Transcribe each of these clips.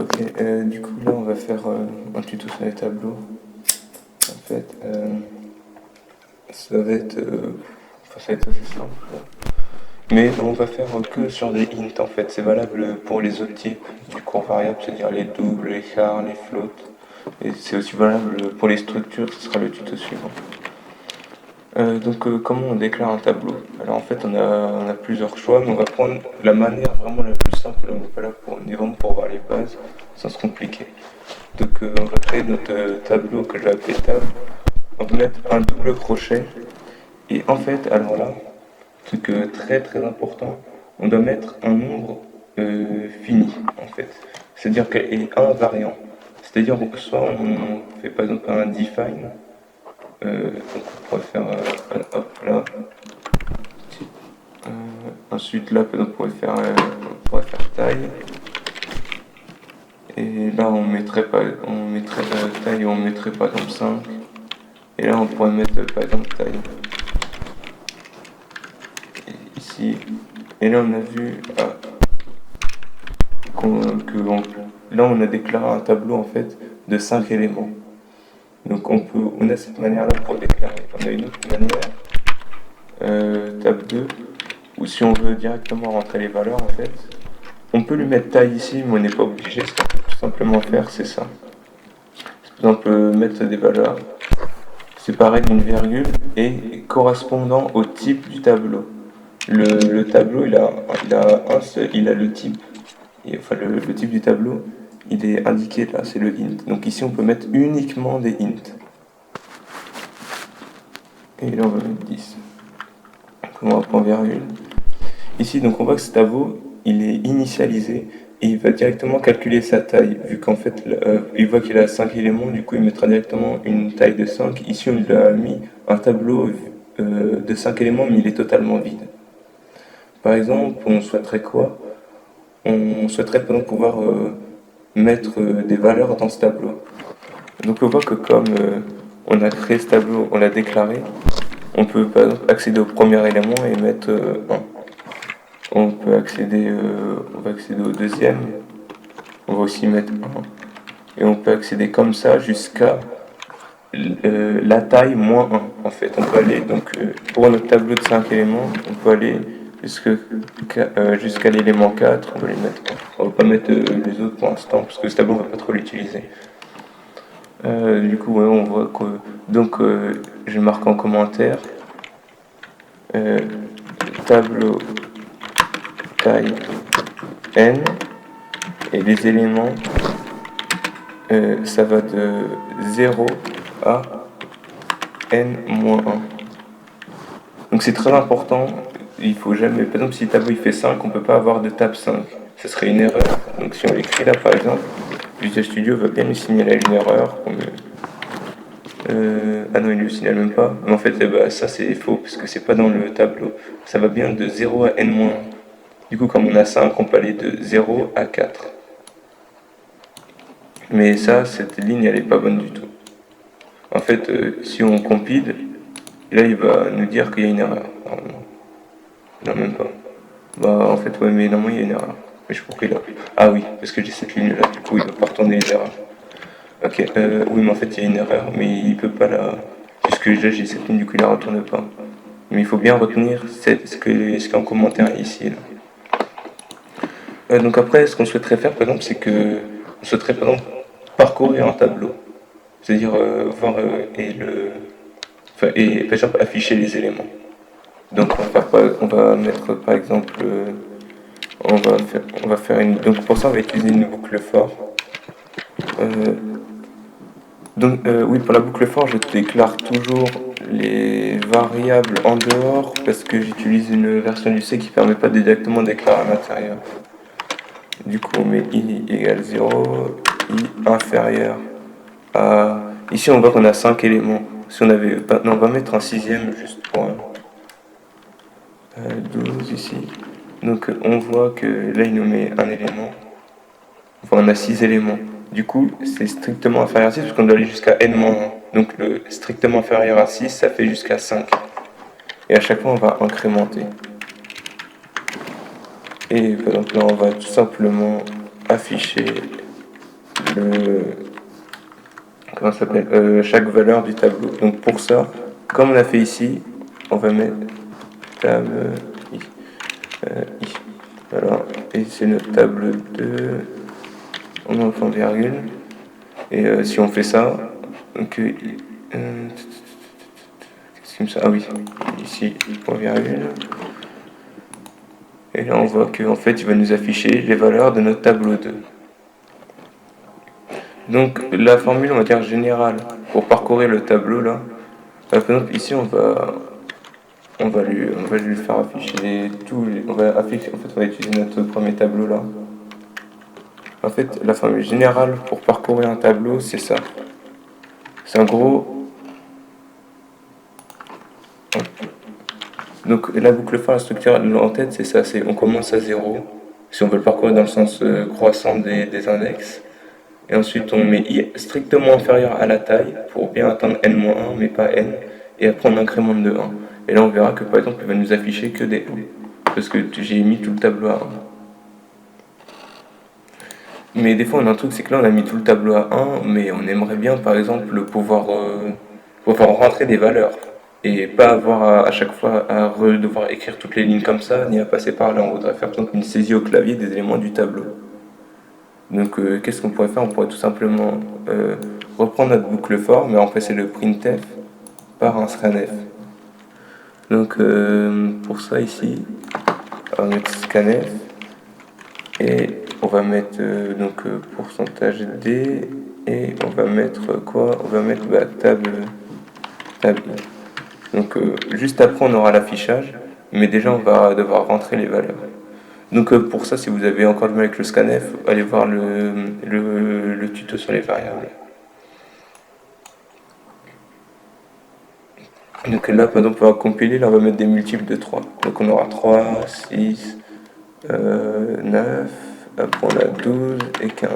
Ok, du coup là on va faire un tuto sur les tableaux. En fait, ça va être, ça va être assez simple. Mais on va faire que sur des int en fait. C'est valable pour les autres types du cours variable, c'est-à-dire les doubles, les chars, les floats. Et c'est aussi valable pour les structures, ce sera le tuto suivant. Comment on déclare un tableau? Alors en fait on a plusieurs choix, mais on va prendre la manière vraiment la plus simple. On est vraiment pour voir les bases sans se compliquer. On va créer notre tableau que je vais appeler table. On va mettre un double crochet. Et en fait, alors là, truc très très important, on doit mettre un nombre fini en fait. C'est-à-dire qu'elle est invariant. C'est-à-dire que soit on fait par exemple un define, donc on pourrait faire hop là. Ensuite là, par exemple, on pourrait faire taille. Et là on mettrait taille, on mettrait par exemple 5. Et là on pourrait mettre par exemple taille. Ici. Et là on a vu là on a déclaré un tableau en fait de 5 éléments. Donc on a cette manière-là pour déclarer. On a une autre manière, tab 2, où si on veut directement rentrer les valeurs en fait, on peut lui mettre taille ici, mais on n'est pas obligé. Ce qu'on peut tout simplement faire, c'est ça. Par exemple, mettre des valeurs séparées d'une virgule et correspondant au type du tableau. Le tableau, il a le type. Enfin, le type du tableau, il est indiqué là, c'est le int. Donc ici, on peut mettre uniquement des int. Et là, on va mettre 10. Donc on va point virgule. Ici, donc on voit que ce tableau, il est initialisé et il va directement calculer sa taille. Vu qu'en fait, il voit qu'il a 5 éléments, du coup, il mettra directement une taille de 5. Ici, on lui a mis un tableau de 5 éléments, mais il est totalement vide. Par exemple, on souhaiterait quoi? On souhaiterait par exemple pouvoir mettre des valeurs dans ce tableau. Donc on voit que comme on a créé ce tableau, on l'a déclaré, on peut par exemple accéder au premier élément et mettre 1. On va accéder au deuxième, on va aussi mettre 1. Et on peut accéder comme ça jusqu'à la taille moins 1 en fait. On peut aller donc pour notre tableau de 5 éléments, on peut aller jusqu'à l'élément 4, on va les mettre. On va pas mettre les autres pour l'instant parce que ce tableau on va pas trop l'utiliser. Du coup ouais, on voit que donc je marque en commentaire tableau taille n et les éléments ça va de 0 à n-1. Donc c'est très important, il faut jamais, par exemple si le tableau il fait 5, on peut pas avoir de table 5, ce serait une erreur. Donc si on l'écrit là par exemple, Visual Studio va bien nous signaler une erreur. Ah non, il ne le signale même pas. Mais en fait, ça c'est faux, parce que c'est pas dans le tableau. Ça va bien de 0 à n-1. Du coup, comme on a 5, on peut aller de 0 à 4. Mais ça, cette ligne, elle est pas bonne du tout. En fait, si on compile, là, il va nous dire qu'il y a une erreur. Non, même pas. Bah, en fait, ouais, mais normalement, il y a une erreur. Mais je sais pas pourquoi il a... Ah oui, parce que j'ai cette ligne-là, du coup, il va pas retourner les erreurs. Ok, oui, mais en fait, il y a une erreur, mais il peut pas la... Puisque là, j'ai cette ligne, du coup, il la retourne pas. Mais il faut bien retenir ce qu'il y a en commentaire ici. Là. Donc après, ce qu'on souhaiterait faire, par exemple, c'est que... On souhaiterait, par exemple, parcourir un tableau. C'est-à-dire voir et par exemple afficher les éléments. Donc on va mettre par exemple on va faire une donc pour ça on va utiliser une boucle for. Oui, pour la boucle for je déclare toujours les variables en dehors parce que j'utilise une version du C qui permet pas de directement déclarer à l'intérieur. Du coup on met i égale 0, i inférieur à... Ici on voit qu'on a 5 éléments. Si on avait... Non, on va mettre un sixième juste pour 12 ici. Donc on voit que là il nous met un élément. Enfin on a 6 éléments. Du coup c'est strictement inférieur à 6 parce qu'on doit aller jusqu'à n-1. Donc le strictement inférieur à 6 ça fait jusqu'à 5. Et à chaque fois on va incrémenter. Et donc là on va tout simplement afficher le, comment ça s'appelle, chaque valeur du tableau. Donc pour ça, comme on a fait ici, on va mettre table i. I. Voilà, et c'est notre table 2, on met point virgule, et si on fait ça, donc qu'est-ce que ça, ah oui, ici, point virgule, et là on voit qu'en fait il va nous afficher les valeurs de notre tableau 2. Donc la formule, on va dire générale, pour parcourir le tableau là, par exemple ici on va lui faire afficher tous les, on va utiliser notre premier tableau là. En fait, la formule générale pour parcourir un tableau, c'est ça. C'est en gros. Donc la boucle for, la structure en tête, c'est ça. C'est on commence à 0, si on veut le parcourir dans le sens croissant des index. Et ensuite on met i strictement inférieur à la taille pour bien atteindre n-1, mais pas n. Et après on incrémente de 1. Et là on verra que par exemple il va nous afficher que des 1. Parce que j'ai mis tout le tableau à 1. Mais des fois, on a un truc, c'est que là, on a mis tout le tableau à 1, mais on aimerait bien, par exemple, pouvoir rentrer des valeurs. Et pas avoir à chaque fois à devoir écrire toutes les lignes comme ça, ni à passer par là. On voudrait faire donc une saisie au clavier des éléments du tableau. Donc, qu'est-ce qu'on pourrait faire? On pourrait tout simplement reprendre notre boucle for, mais remplacer le printf par un scanf. Donc, pour ça, ici, on va mettre scanf. Et on va mettre pourcentage D et on va mettre quoi? On va mettre table I. Donc juste après on aura l'affichage, mais déjà on va devoir rentrer les valeurs. Donc pour ça, si vous avez encore du mal avec le scanf, allez voir le tuto sur les variables. Donc là par exemple on va compiler, là on va mettre des multiples de 3. Donc on aura 3, 6, 9, après on a 12 et 15.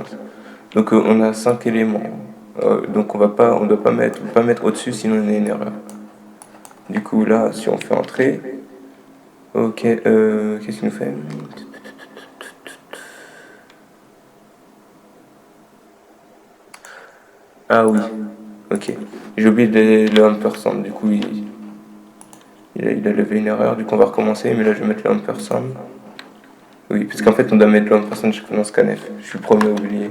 Donc on a 5 éléments. Donc on doit pas mettre au-dessus, sinon on a une erreur. Du coup là, si on fait entrer, ok, qu'est-ce qu'il nous fait? Ah oui, ok. J'ai oublié le ampersand, du coup il a levé une erreur, du coup on va recommencer, mais là je vais mettre le ampersand. Oui, parce qu'en fait on doit mettre le ampersand chaque fois dans scanf. Je suis le premier à oublier.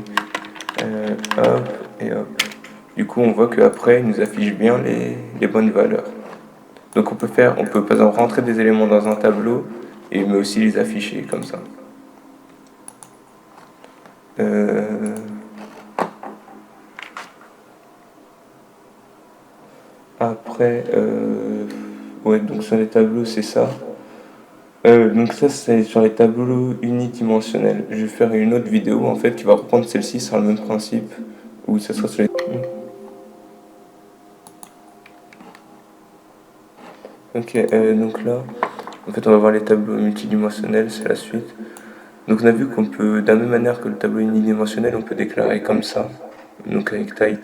Hop, et hop. Du coup on voit qu'après il nous affiche bien les bonnes valeurs. Donc on peut par exemple rentrer des éléments dans un tableau, mais aussi les afficher comme ça. Après, ouais, donc sur les tableaux c'est ça. Donc ça c'est sur les tableaux unidimensionnels. Je vais faire une autre vidéo en fait qui va reprendre celle-ci sur le même principe, où ça sera sur les... Ok, donc là, en fait on va voir les tableaux multidimensionnels, c'est la suite. Donc on a vu qu'on peut, de la même manière que le tableau unidimensionnel, on peut déclarer comme ça, donc avec taille.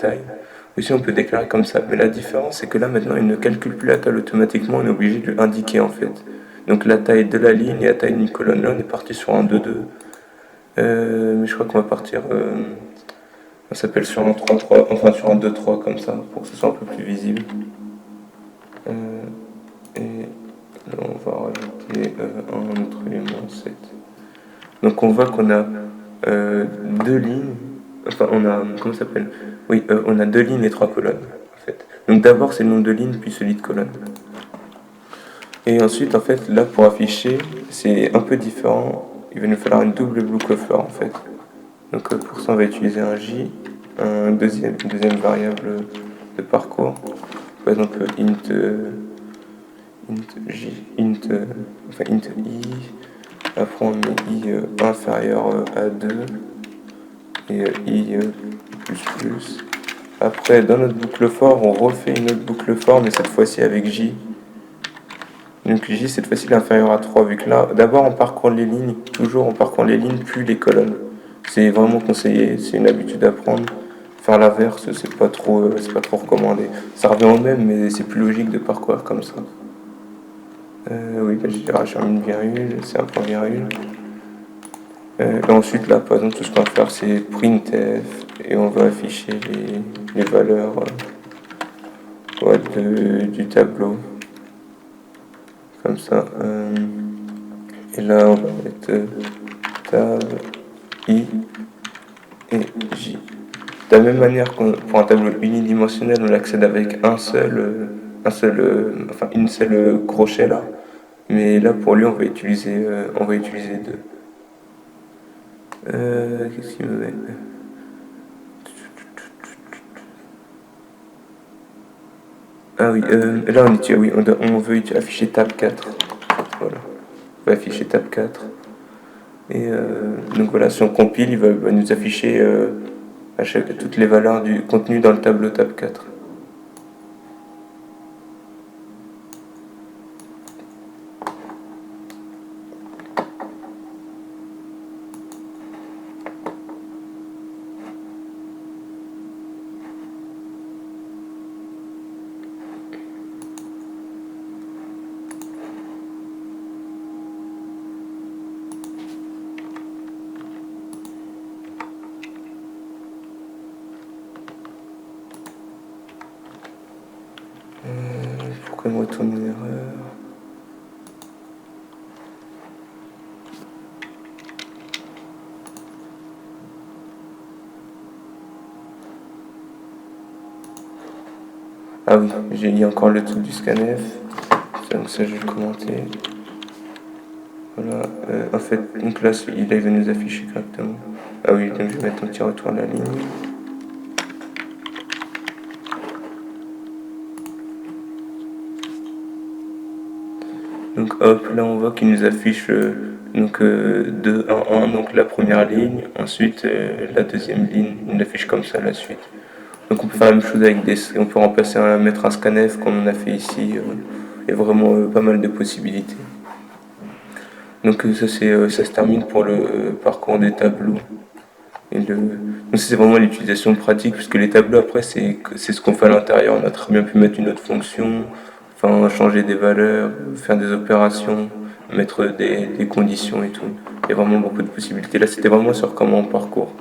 Aussi on peut déclarer comme ça, mais la différence c'est que là maintenant il ne calcule plus la taille automatiquement, on est obligé de l'indiquer en fait. Donc la taille de la ligne et la taille d'une colonne, là on est parti sur un 2-2. Mais je crois qu'on va partir, on s'appelle sur un 3-3, enfin sur un 2-3 comme ça, pour que ce soit un peu plus visible. Et là on va rajouter un autre élément 7. Donc on voit qu'on a deux lignes, enfin on a, comment ça s'appelle? Oui, on a deux lignes et trois colonnes en fait. Donc d'abord c'est le nombre de lignes puis celui de colonnes. Et ensuite en fait là pour afficher c'est un peu différent, il va nous falloir une double boucle for en fait. Donc pour ça on va utiliser un J, une deuxième variable de parcours, par exemple int J, int I, après on met I inférieur à 2 et I plus. Après dans notre boucle for on refait une autre boucle for mais cette fois-ci avec J. Donc J cette fois-ci est inférieur à 3 vu que là d'abord on parcourt les lignes, toujours on parcourt les lignes puis les colonnes. C'est vraiment conseillé, c'est une habitude à prendre. Faire l'inverse c'est pas trop recommandé. Ça revient au même mais c'est plus logique de parcourir comme ça. Oui, j'ai rajouté une virgule, c'est un point virgule. Et ensuite là par exemple tout ce qu'on va faire c'est printf et on va afficher les valeurs ouais, du tableau. Comme ça. Et là, on va mettre tab, i et j. De la même manière que pour un tableau unidimensionnel, on l'accède avec enfin une seule crochet là. Mais là, pour lui, on va utiliser deux. Qu'est-ce qu'il me met? Ah oui, là on veut afficher tab 4. Voilà. On va afficher tab 4. Et donc voilà, si on compile, va nous afficher toutes les valeurs du contenu dans le tableau tab 4. Pourquoi il me retourne une erreur? Ah oui, j'ai mis encore le truc du scanf. Donc ça, je vais le commenter. Voilà, en fait, donc là, il va nous afficher correctement. Ah oui, donc je vais mettre un petit retour à la ligne. Donc hop, là on voit qu'il nous affiche 2, 1, 1, donc la première ligne, ensuite la deuxième ligne, il affiche comme ça la suite. Donc on peut faire la même chose avec on peut mettre un scanf comme on a fait ici. Il y a vraiment pas mal de possibilités. Donc ça se termine pour le parcours des tableaux. Donc c'est vraiment l'utilisation pratique, puisque les tableaux après c'est ce qu'on fait à l'intérieur. On a très bien pu mettre une autre fonction, enfin changer des valeurs, faire des opérations, mettre des conditions et tout. Il y a vraiment beaucoup de possibilités. Là c'était vraiment sur comment on parcourt.